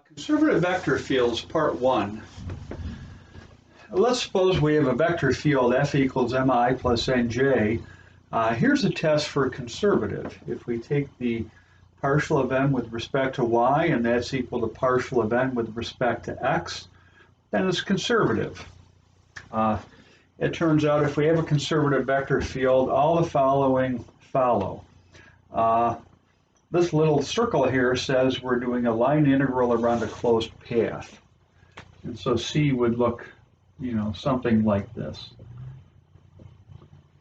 Conservative vector fields, part one. Let's suppose we have a vector field f equals mi plus nj. Here's a test for conservative. If we take the partial of m with respect to y, and that's equal to partial of n with respect to x, then it's conservative. It turns out if we have a conservative vector field, all the following follow. This little circle here says we're doing a line integral around a closed path. And so C would look, something like this.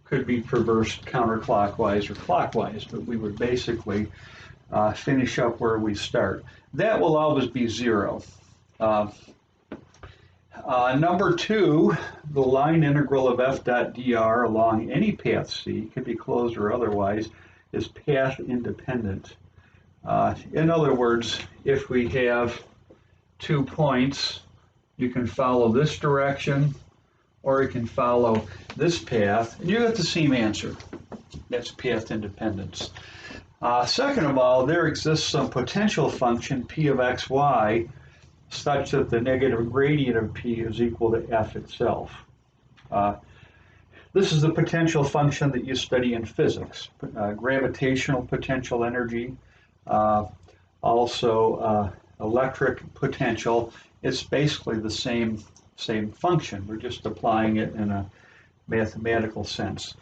Could be traversed counterclockwise or clockwise, but we would basically finish up where we start. That will always be zero. Number two, the line integral of f dot dr along any path C, could be closed or otherwise, is path independent. In other words, if we have 2 points, you can follow this direction or you can follow this path, and you get the same answer. That's path independence. Second of all, there exists some potential function p of xy such that the negative gradient of p is equal to f itself. This is the potential function that you study in physics, gravitational potential energy, also electric potential. It's basically the same function. We're just applying it in a mathematical sense.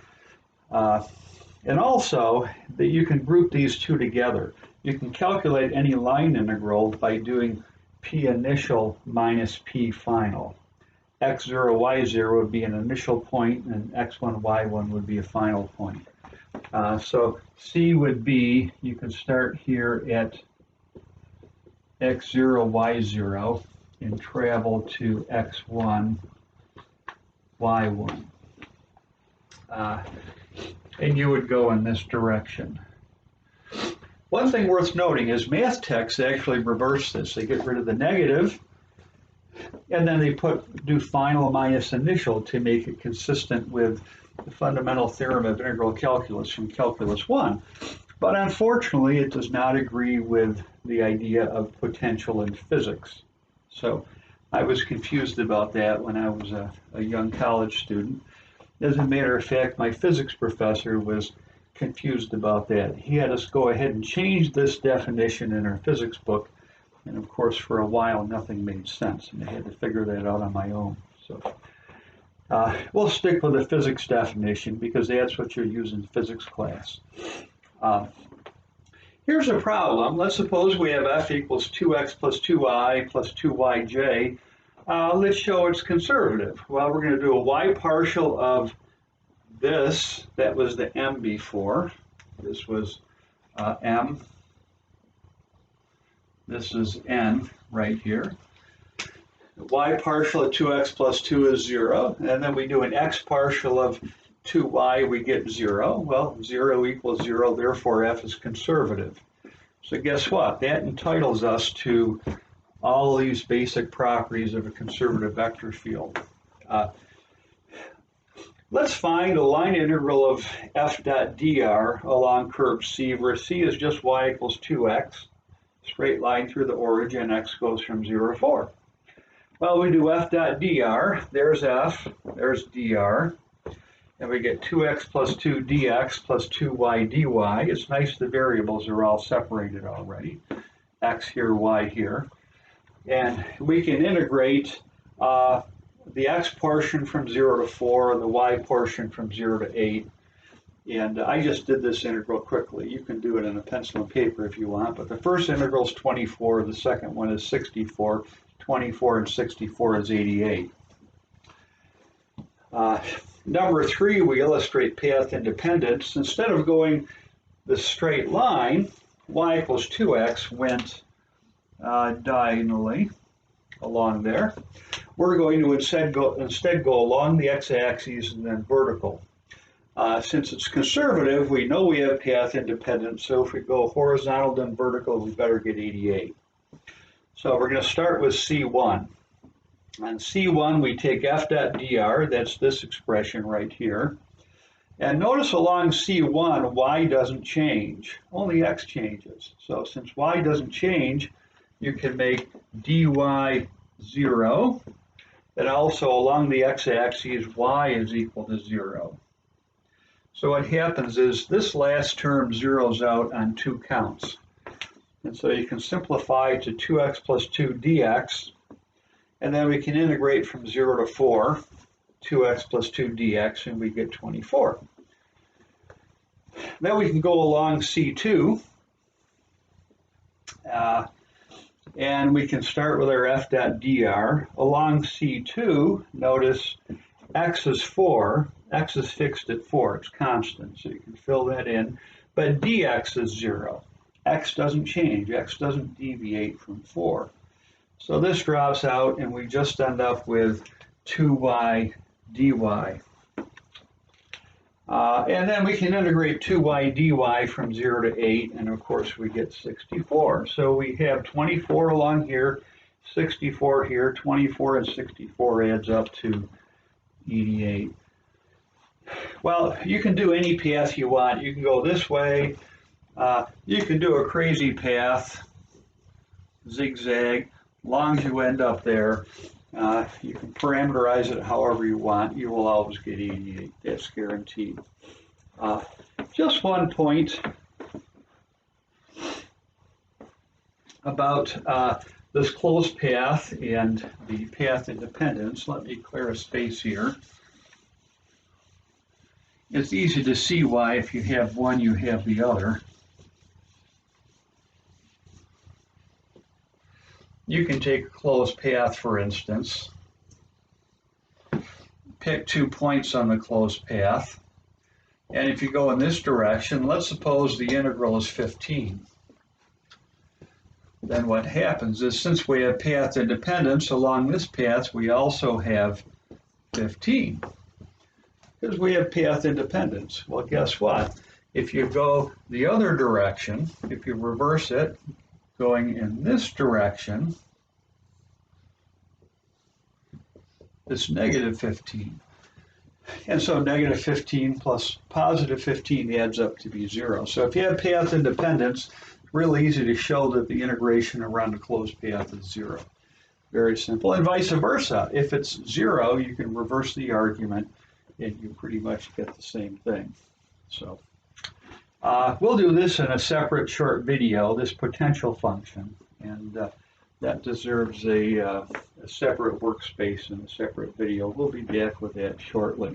And also that you can group these two together. You can calculate any line integral by doing p initial minus p final. x0, y0 would be an initial point, and x1, y1 would be a final point. So C would be, you can start here at x0, y0 and travel to x1, y1. And you would go in this direction. One thing worth noting is math texts actually reverse this. They get rid of the negative, and then they do final minus initial to make it consistent with the fundamental theorem of integral calculus from Calculus 1. But unfortunately, it does not agree with the idea of potential in physics. So I was confused about that when I was a young college student. As a matter of fact, my physics professor was confused about that. He had us go ahead and change this definition in our physics book. And of course, for a while, nothing made sense, and I had to figure that out on my own. So we'll stick with the physics definition because that's what you'll use in physics class. Here's a problem. Let's suppose we have f equals 2x plus 2i plus 2yj. Let's show it's conservative. Well, we're going to do a y partial of this. That was the m before. This was m. This is n right here. Y partial of 2x plus 2 is 0. And then we do an x partial of 2y, we get 0. Well, 0 equals 0, therefore f is conservative. So guess what? That entitles us to all these basic properties of a conservative vector field. Let's find the line integral of f dot dr along curve C, where C is just y equals 2x. Straight line through the origin, x goes from 0 to 4. Well, we do f dot dr, there's f, there's dr, and we get 2x plus 2 dx plus 2y dy. It's nice the variables are all separated already, x here, y here. And we can integrate the x portion from 0 to 4, and the y portion from 0 to 8. And I just did this integral quickly. You can do it in a pencil and paper if you want, but the first integral is 24, the second one is 64, 24 and 64 is 88. Number 3, we illustrate path independence. Instead of going the straight line, y equals 2x went diagonally along there. We're going to instead go along the x-axis and then vertical. Since it's conservative, we know we have path independence, so if we go horizontal then vertical, we better get 88. So we're going to start with C1. On C1, we take f dot dr, that's this expression right here. And notice along C1, y doesn't change, only x changes. So since y doesn't change, you can make dy 0, and also along the x-axis y is equal to 0. So what happens is this last term zeroes out on 2 counts. And so you can simplify to 2x plus 2 dx, and then we can integrate from 0 to 4, 2x plus 2 dx, and we get 24. Then we can go along C2, and we can start with our f dot dr. Along C2, notice x is 4, x is fixed at 4, it's constant, so you can fill that in, but dx is 0. X doesn't change, x doesn't deviate from 4. So this drops out, and we just end up with 2y dy. And then we can integrate 2y dy from 0 to 8, and of course we get 64. So we have 24 along here, 64 here, 24 and 64 adds up to 88. Well, you can do any path you want. You can go this way. You can do a crazy path, zigzag, as long as you end up there. You can parameterize it however you want. You will always get 88. That's guaranteed. Just one point about this closed path and the path independence. Let me clear a space here. It's easy to see why if you have one, you have the other. You can take a closed path, for instance, pick 2 points on the closed path, and if you go in this direction, let's suppose the integral is 15. Then what happens is, since we have path independence, along this path we also have 15, because we have path independence. Well, guess what? If you go the other direction, if you reverse it, going in this direction, it's negative 15. And so negative 15 plus positive 15 adds up to be 0. So if you have path independence, it's really easy to show that the integration around a closed path is 0. Very simple. And vice versa. If it's 0, you can reverse the argument and you pretty much get the same thing. So we'll do this in a separate short video, this potential function, and that deserves a separate workspace and a separate video. We'll be back with that shortly.